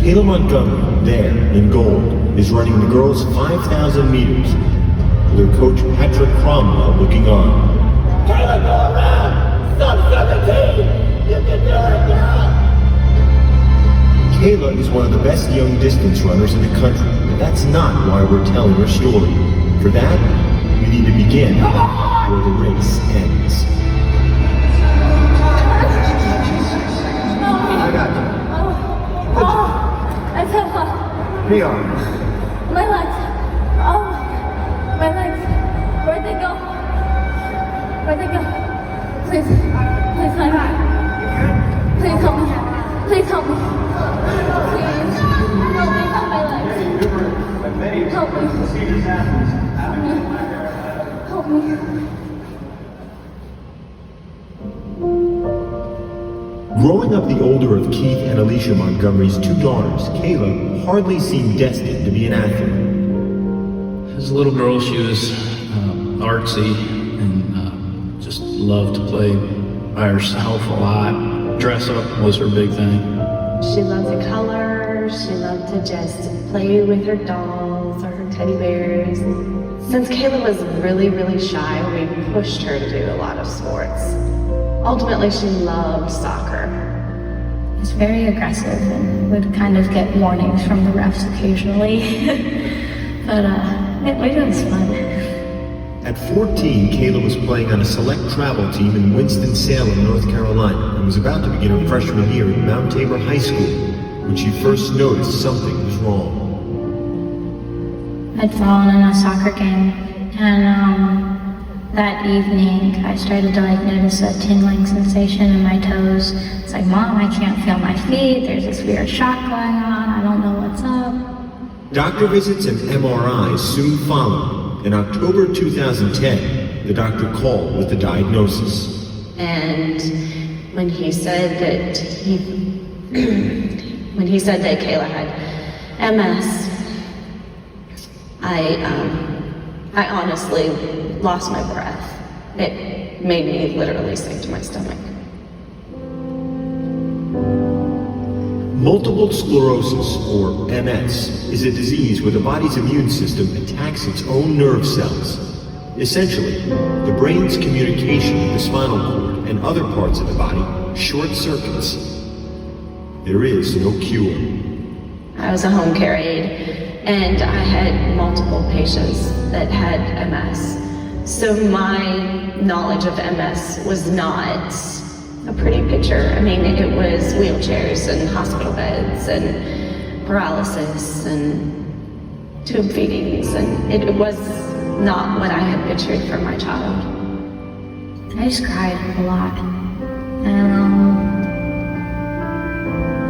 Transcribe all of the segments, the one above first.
Kayla Montgomery, there in gold, is running the girls' 5,000 meters, with her coach Patrick Cromwell looking on. Kayla, go around! Sub-17! You can do it now! Kayla is one of the best young distance runners in the country, but that's not why we're telling her story. For that, we need to begin where the race ends. I got you. I fell off. Knee arms. My legs. Oh, my legs. Where'd they go? Where'd they go? Please help me. Please help me. Please help me. Please. Help me help my legs. Help me. Help me. Growing up the older of Keith and Alicia Montgomery's two daughters, Kayla hardly seemed destined to be an athlete. As a little girl, she was artsy and just loved to play by herself a lot. Dress up was her big thing. She loved the colors. She loved to just play with her dolls or her teddy bears. Since Kayla was really, really shy, we pushed her to do a lot of sports. Ultimately, she loved soccer. It's very aggressive and would kind of get warnings from the refs occasionally. But it was fun. At 14, Kayla was playing on a select travel team in Winston-Salem, North Carolina, and was about to begin her freshman year at Mount Tabor High School, when she first noticed something was wrong. I'd fallen in a soccer game, and that evening I started to notice a tingling sensation in my toes. It's like, Mom, I can't feel my feet. There's this weird shock going on. I don't know what's up. Doctor visits and MRIs soon followed. In October 2010, the doctor called with the diagnosis. And when he said that Kayla had MS, I honestly lost my breath. It made me literally sink to my stomach. Multiple sclerosis, or MS, is a disease where the body's immune system attacks its own nerve cells. Essentially, the brain's communication with the spinal cord and other parts of the body short circuits. There is no cure. I was a home care aide, and I had multiple patients that had MS. So my knowledge of MS was not a pretty picture. I mean, it was wheelchairs and hospital beds and paralysis and tube feedings, and it was not what I had pictured for my child. I just cried a lot. And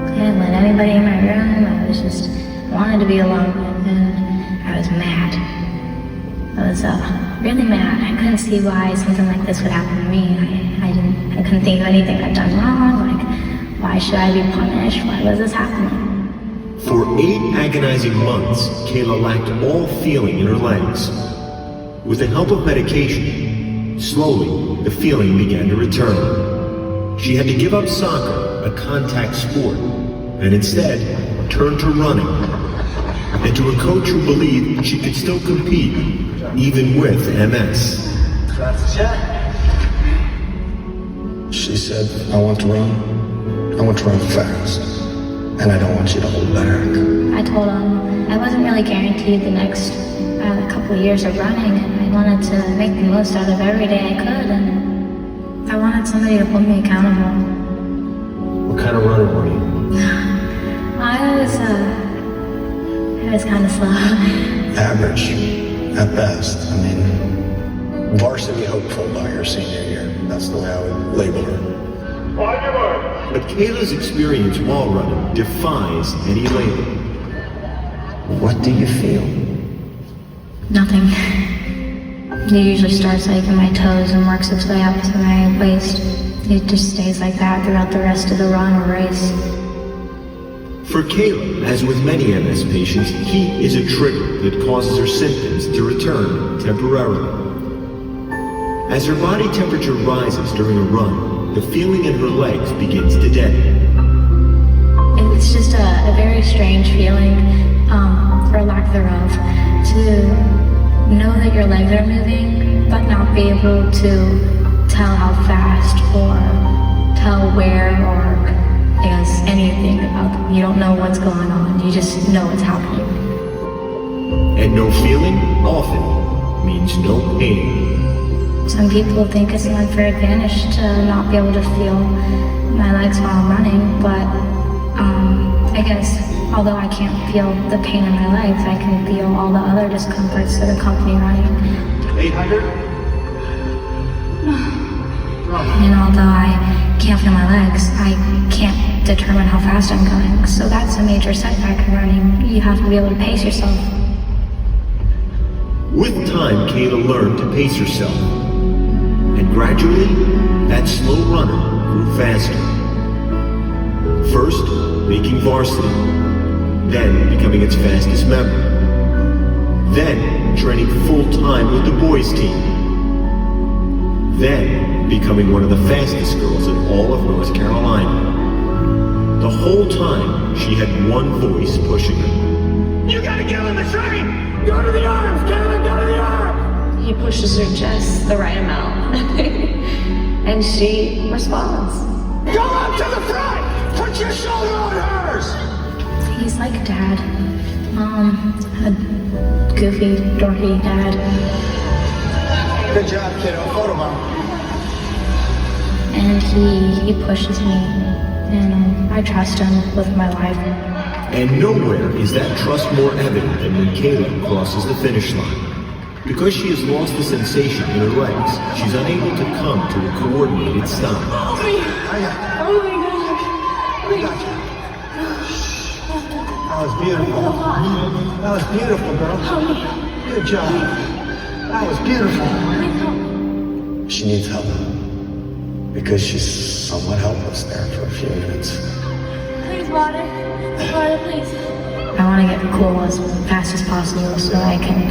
I didn't let anybody in my room. I was just wanted to be alone, and I was mad. I was really mad. I couldn't see why something like this would happen to me. I couldn't think of anything I'd done wrong. Like, why should I be punished? Why was this happening? For 8 agonizing months, Kayla lacked all feeling in her legs. With the help of medication, slowly the feeling began to return. She had to give up soccer, a contact sport, and instead turn to running, and to a coach who believed she could still compete, even with MS. She said, I want to run fast, and I don't want you to hold back. I told him I wasn't really guaranteed the next couple of years of running, and I wanted to make the most out of every day I could, and I wanted somebody to hold me accountable. What kind of runner were you? I was kind of slow. Average, at best. I mean, varsity hopeful by her senior year. That's the way I would label her. But Kayla's experience while running defies any label. What do you feel? Nothing. It usually starts in my toes and works its way up to my waist. It just stays like that throughout the rest of the run or race. For Kayla, as with many MS patients, heat is a trigger that causes her symptoms to return temporarily. As her body temperature rises during a run, the feeling in her legs begins to deaden. It It's just a very strange feeling, for lack thereof, to know that your legs are moving, but not be able to tell how fast or tell where or I guess anything about them. You don't know what's going on. You just know it's happening. And no feeling often means no pain. Some people think it's an unfair advantage to not be able to feel my legs while I'm running, but I guess although I can't feel the pain in my legs, I can feel all the other discomforts that accompany running. 800? And although I can't feel my legs, I can't determine how fast I'm going. So that's a major setback in running. You have to be able to pace yourself. With time, Kayla learned to pace herself. And gradually, that slow runner grew faster. First, making varsity. Then, becoming its fastest member. Then, training full-time with the boys' team. Then, becoming one of the fastest girls in all of North Carolina. The whole time, she had one voice pushing her. You gotta get on the train! Go to the arms, Kayla, go to the arms! He pushes her just the right amount. And she responds. Go up to the front! Put your shoulder on hers! He's like Dad. A goofy, dorky dad. Good job, kiddo. Photo bomb. And he pushes me, and I trust him with my life. And nowhere is that trust more evident than when Kayla crosses the finish line. Because she has lost the sensation in her legs, she's unable to come to a coordinated stop. Oh my God. That was beautiful. That was beautiful, girl. Good job. That was beautiful. She needs help. Because she's somewhat helpless there for a few minutes. Please, water. Water, please. I want to get cool as fast as possible so I can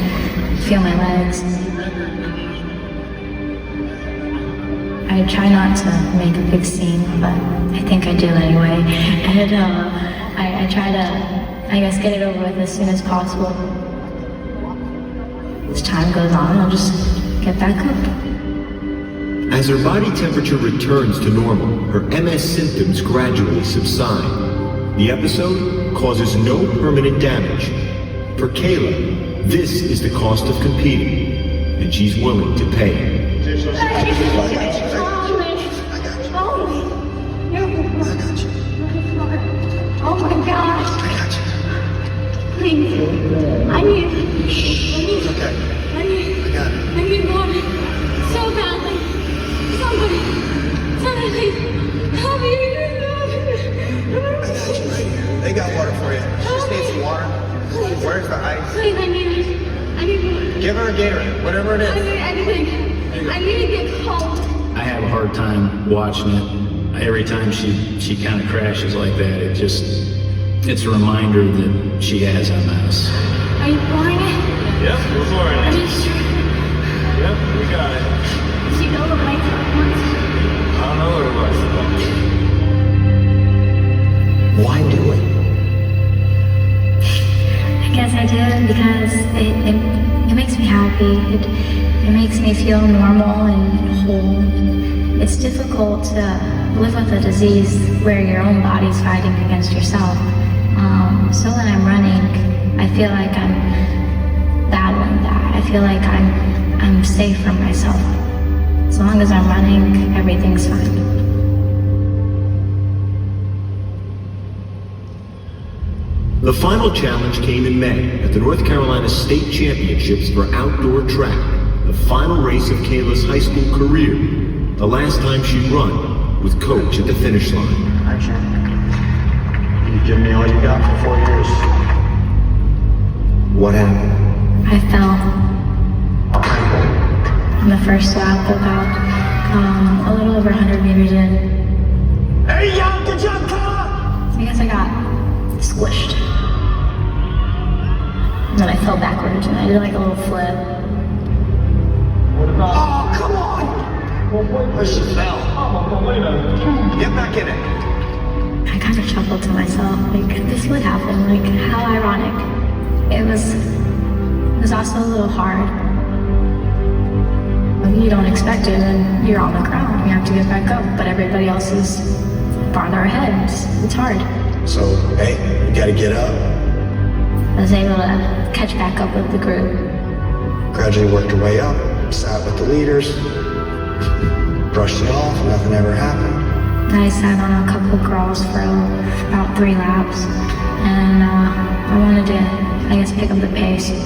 feel my legs. I try not to make a big scene, but I think I do anyway. And I try to, I guess, get it over with as soon as possible. As time goes on, I'll just get back up. As her body temperature returns to normal, her MS symptoms gradually subside. The episode causes no permanent damage. For Kayla, this is the cost of competing, and she's willing to pay. Oh my gosh. Please. I need water so badly. Somebody please help me. They got water for you. She just needs some water. Where's the ice? Please, I need water. Give her a Gatorade, whatever it is. I need anything. I need to get home. I have a hard time watching it. Every time she kind of crashes like that, it's a reminder that she has MS. Are you pouring it? Yep, we're pouring Are it. you sure? Yep, we got it. Do you know what my wants? I don't know what it was. Why do it? I guess I do it because it makes me happy. It makes me feel normal and whole. It's difficult to live with a disease where your own body's fighting against yourself. So when I'm running, I feel like I'm battling that. I feel like I'm safe from myself. As long as I'm running, everything's fine. The final challenge came in May at the North Carolina State Championships for outdoor track, the final race of Kayla's high school career, the last time she'd run with Coach at the finish line. Action. You've given me all you got for 4 years. What happened? I fell on the first lap about a little over 100 meters in. Hey, yo, good job, Kayla! I guess I got squished. And then I fell backwards and I did like a little flip. Oh, come on! Where she fell. Get back in it. I kind of chuckled to myself, like, this would happen, like, how ironic. It was also a little hard. You don't expect it, and you're on the ground, you have to get back up, but everybody else is farther ahead. It's hard. So, hey, you gotta get up. I was able to catch back up with the group. Gradually worked her way up, sat with the leaders, brushed it off, nothing ever happened. I sat on a couple of girls for about 3 laps, and I wanted to, I guess, pick up the pace. Drop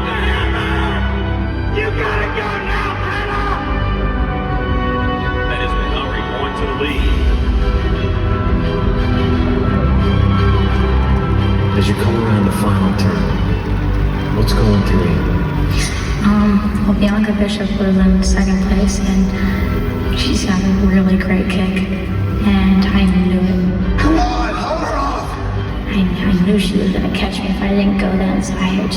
the hammer! You gotta go now, Kayla! That is Montgomery going to the lead. As you come around the final turn, what's going through you? Well, Bianca Bishop was in second place, and she's got a really great kick, and I knew it. Come on, hold her off! I knew she was gonna catch me if I didn't go then, so I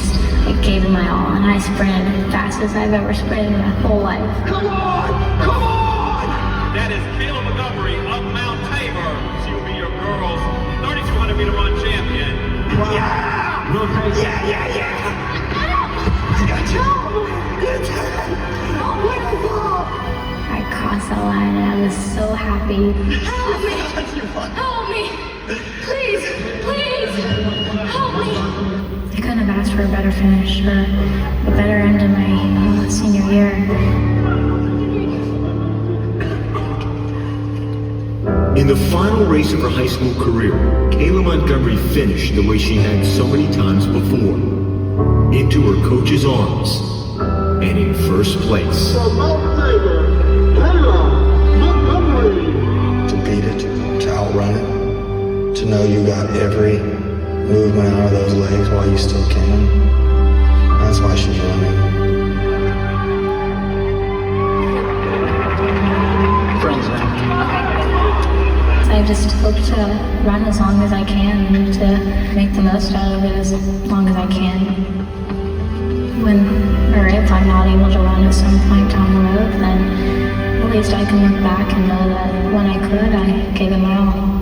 gave it my all, and I sprinted as fast as I've ever sprinted in my whole life. Come on! Come on! That is Kayla Montgomery of Mount Tabor. She will be your girls' 3,200 meter run champion. Yeah! Yeah! I got you! You did it! Wonderful! I crossed the line, and I was so happy. Help me! Help me! Please! Please! Help me! I couldn't have asked for a better finish or a better end of my senior year. In the final race of her high school career, Kayla Montgomery finished the way she had so many times before. Into her coach's arms, and in first place. From Mount Tabor, Kayla Montgomery! To beat it, to outrun it, to know you got every movement out of those legs while you still can. That's why she's running. Friends now. I just hope to run as long as I can and to make the most out of it as long as I can. When or if I'm not able to run at some point down the road, then at least I can look back and know that when I could, I gave it my all.